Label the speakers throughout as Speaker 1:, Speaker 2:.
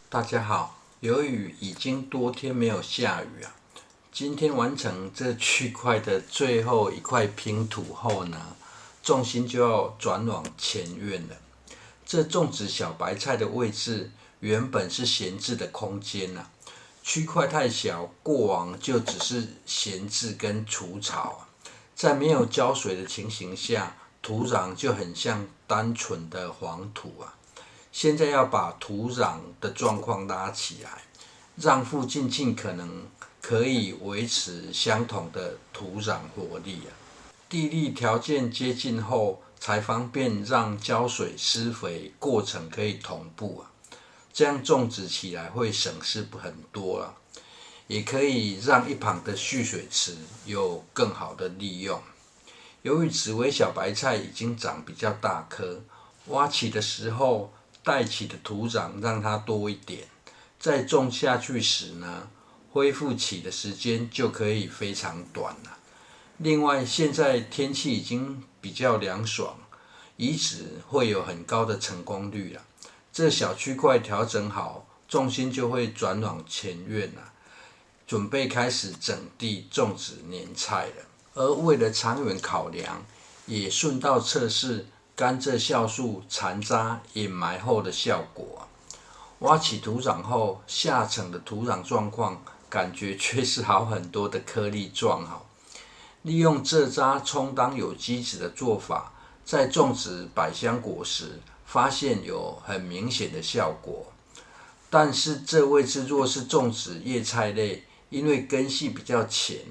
Speaker 1: 大家好，由于已经多天没有下雨今天完成这区块的最后一块拼图后呢，重心就要转往前院了。这种植小白菜的位置原本是闲置的空间区块太小，过往就只是闲置跟除草在没有浇水的情形下，土壤就很像单纯的黄土现在要把土壤的状况拉起来，让附近尽可能可以维持相同的土壤活力地利条件接近后，才方便让浇水施肥过程可以同步这样种植起来会省事很多也可以让一旁的蓄水池有更好的利用。由于紫薇小白菜已经长比较大颗，挖起的时候带起的土壤让它多一点，再种下去时呢，恢复起的时间就可以非常短了。另外，现在天气已经比较凉爽，移植会有很高的成功率了。这小区块调整好，重心就会转往前院准备开始整地种植年菜了。而为了长远考量，也顺道测试甘蔗酵素残渣掩埋后的效果挖起土壤后，下层的土壤状况感觉却是好很多的颗粒状利用蔗渣充当有机质的做法，在种植百香果时，发现有很明显的效果。但是这位置若是种植叶菜类，因为根系比较浅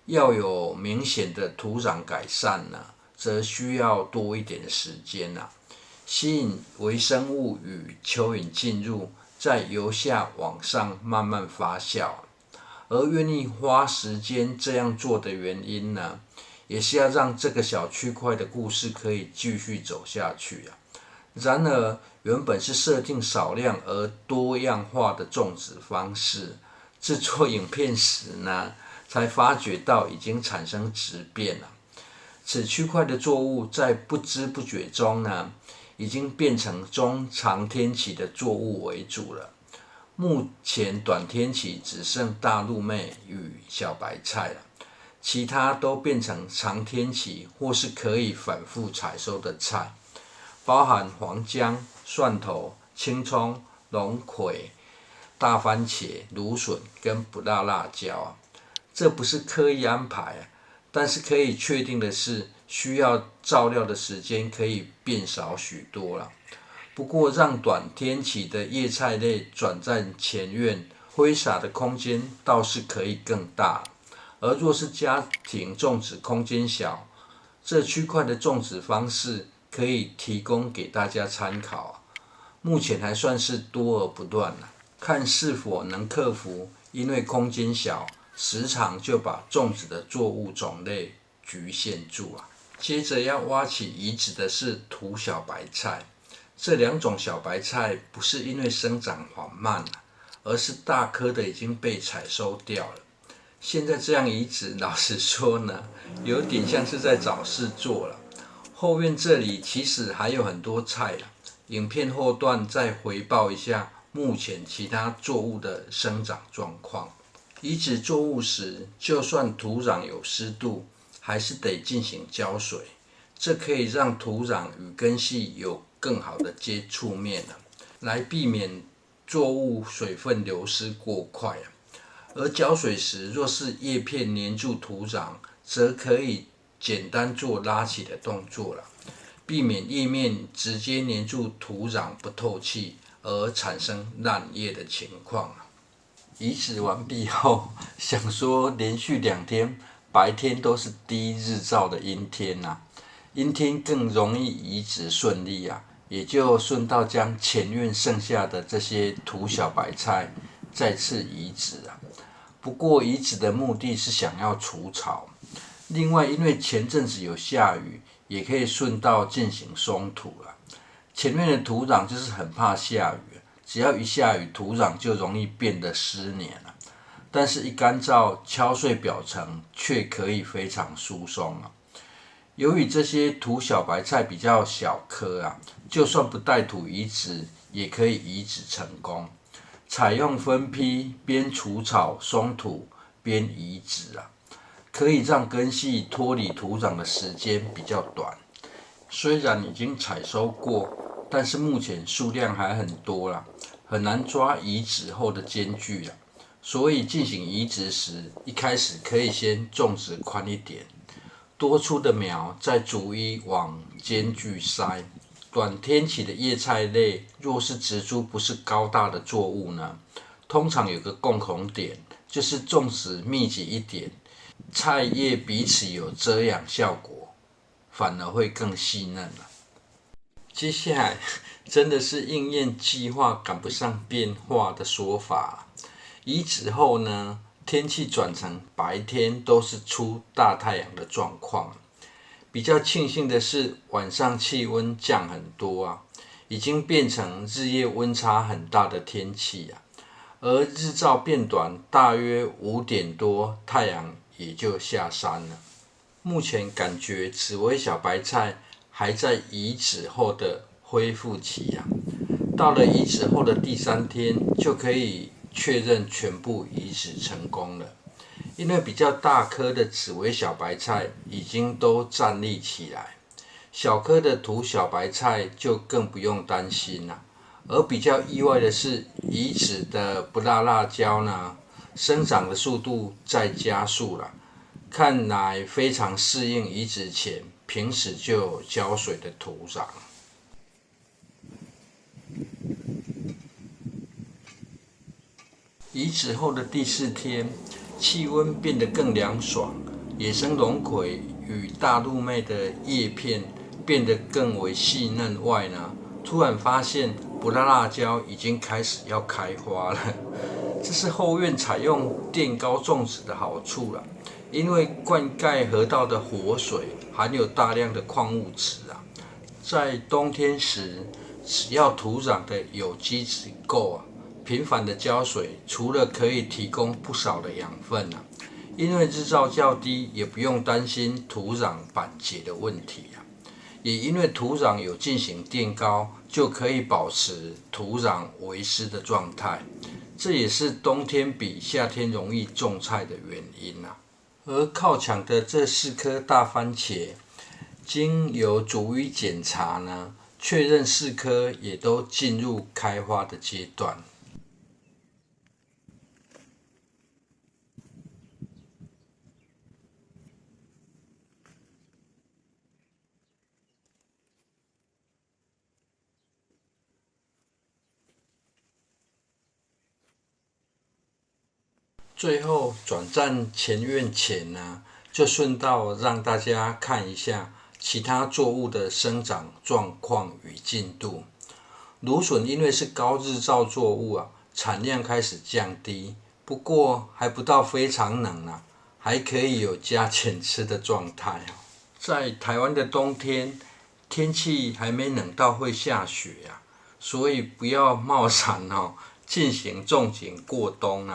Speaker 1: 要有明显的土壤改善则需要多一点的时间吸引微生物与蚯蚓进入，再由下往上慢慢发酵。而愿意花时间这样做的原因也是要让这个小区块的故事可以继续走下去然而，原本是设定少量而多样化的种植方式，制作影片时才发觉到已经产生质变了。此区块的作物在不知不觉中已经变成中长天期的作物为主了。目前短天期只剩大陆妹与小白菜了，其他都变成长天期或是可以反复采收的菜，包含黄姜、蒜头、青葱、龙葵、大番茄、芦笋跟不辣辣椒这不是刻意安排但是可以确定的是，需要照料的时间可以变少许多了。不过，让短天期的叶菜类转战前院，挥洒的空间倒是可以更大。而若是家庭种植空间小，这区块的种植方式可以提供给大家参考目前还算是多而不乱看是否能克服因为空间小，时常就把种植的作物种类局限住接着要挖起移植的是土小白菜。这两种小白菜不是因为生长缓慢而是大颗的已经被采收掉了。现在这样移植，老实说有点像是在找事做了。后院这里其实还有很多菜影片后段再回报一下目前其他作物的生长状况。移植作物时，就算土壤有湿度，还是得进行浇水，这可以让土壤与根系有更好的接触面来避免作物水分流失过快而浇水时，若是叶片黏住土壤，则可以简单做拉起的动作避免叶面直接黏住土壤不透气而产生烂叶的情况移植完毕后，想说连续2天白天都是低日照的阴天阴天更容易移植顺利也就顺道将前院剩下的这些土小白菜再次移植不过移植的目的是想要除草，另外因为前阵子有下雨，也可以顺道进行松土前面的土壤就是很怕下雨，只要一下雨，土壤就容易变得湿黏但是一干燥，敲碎表层却可以非常疏松由于这些土小白菜比较小颗就算不带土移植，也可以移植成功。采用分批边除草松土边移植可以让根系脱离土壤的时间比较短。虽然已经采收过，但是目前数量还很多很难抓移植后的间距所以进行移植时，一开始可以先种植宽一点，多出的苗再逐一往间距塞。短天期的叶菜类，若是植株不是高大的作物呢，通常有个共同点，就是种植密集一点，菜叶彼此有遮阳效果，反而会更细嫩接下来真的是应验计划赶不上变化的说法。移植后呢，天气转成白天都是出大太阳的状况。比较庆幸的是，晚上气温降很多已经变成日夜温差很大的天气而日照变短，大约5点多，太阳也就下山了。目前感觉紫薇小白菜还在移植后的恢复期到了移植后的第3天，就可以确认全部移植成功了。因为比较大颗的紫薇小白菜已经都站立起来，小颗的土小白菜就更不用担心而比较意外的是，移植的不辣辣椒呢，生长的速度在加速看来非常适应移植前平时就有浇水的土壤。移植后的第4天，气温变得更凉爽，野生龙葵与大陆妹的叶片变得更为细嫩外呢，突然发现不辣辣椒已经开始要开花了。这是后院采用垫高种植的好处因为灌溉河道的活水含有大量的矿物质在冬天时，只要土壤的有机质够频繁的浇水，除了可以提供不少的养分因为日照较低，也不用担心土壤板结的问题也因为土壤有进行垫高，就可以保持土壤微湿的状态，这也是冬天比夏天容易种菜的原因而靠墙的这4颗大番茄，经由逐一检查呢，确认4颗也都进入开花的阶段。最后转战前院前呢，就顺道让大家看一下其他作物的生长状况与进度。芦笋因为是高日照作物产量开始降低，不过还不到非常冷还可以有加减吃的状态在台湾的冬天，天气还没冷到会下雪所以不要冒伞进行种景过冬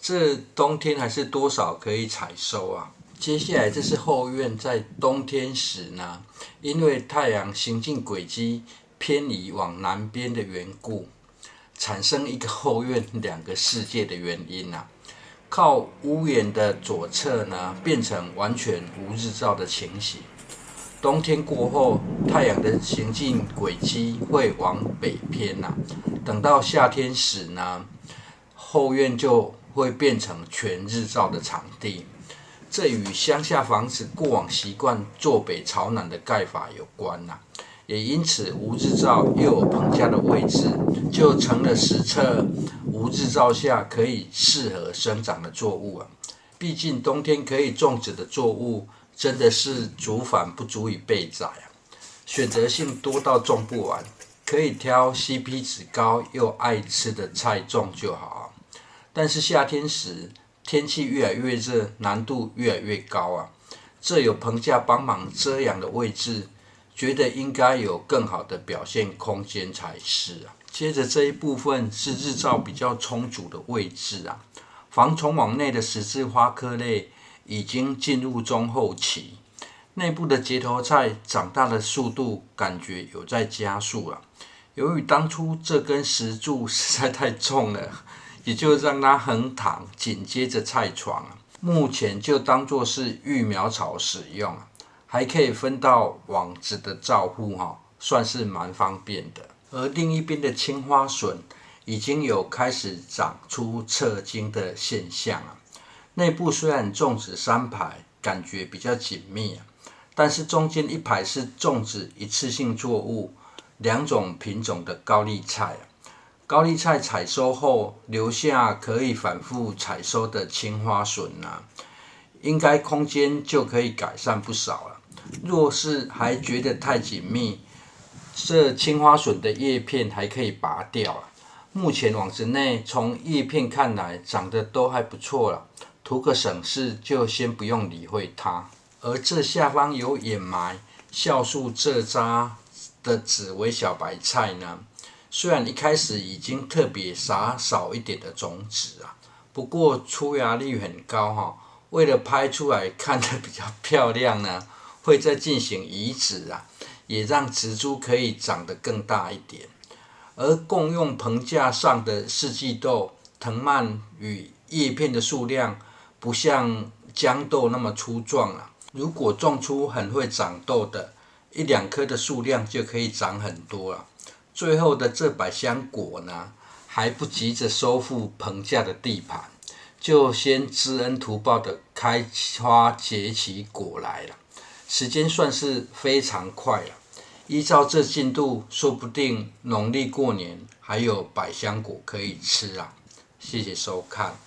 Speaker 1: 这冬天还是多少可以采收接下来这是后院在冬天时呢，因为太阳行进轨迹偏移往南边的缘故，产生一个后院2个世界的原因靠屋檐的左侧呢，变成完全无日照的情形。冬天过后，太阳的行进轨迹会往北偏等到夏天时呢，后院就会变成全日照的场地。这与乡下房子过往习惯坐北朝南的盖法有关也因此无日照又有棚架的位置，就成了实测无日照下可以适合生长的作物毕竟冬天可以种植的作物真的是竹繁不足以备载选择性多到种不完，可以挑 CP 值高又爱吃的菜种就好但是夏天时天气越来越热，难度越来越高这有棚架帮忙遮阳的位置，觉得应该有更好的表现空间才是接着这一部分是日照比较充足的位置防虫网内的十字花科类已经进入中后期，内部的结头菜长大的速度感觉有在加速由于当初这根石柱实在太重了，也就让它横躺紧接着菜床，目前就当作是育苗槽使用，还可以分到网子的照护，算是蛮方便的。而另一边的青花笋已经有开始长出侧茎的现象，内部虽然种植3排，感觉比较紧密，但是中间1排是种植一次性作物2种品种的高丽菜。高丽菜采收后留下可以反复采收的青花笋，应该空间就可以改善不少了。若是还觉得太紧密，这青花笋的叶片还可以拔掉。目前网子内从叶片看来长得都还不错了，图个省事就先不用理会它。而这下方有掩埋酵素蔗渣的紫微小白菜呢，虽然一开始已经特别撒少一点的种子，不过出芽率很高，为了拍出来看得比较漂亮呢，会再进行移植，也让植株可以长得更大一点。而共用棚架上的四季豆、藤蔓与叶片的数量不像豇豆那么粗壮，如果种出很会长豆的，1-2颗的数量就可以长很多了。最后的这百香果呢，还不急着收复棚架的地盘，就先知恩图报的开花结起果来了，时间算是非常快了。依照这进度，说不定农历过年还有百香果可以吃啊！谢谢收看。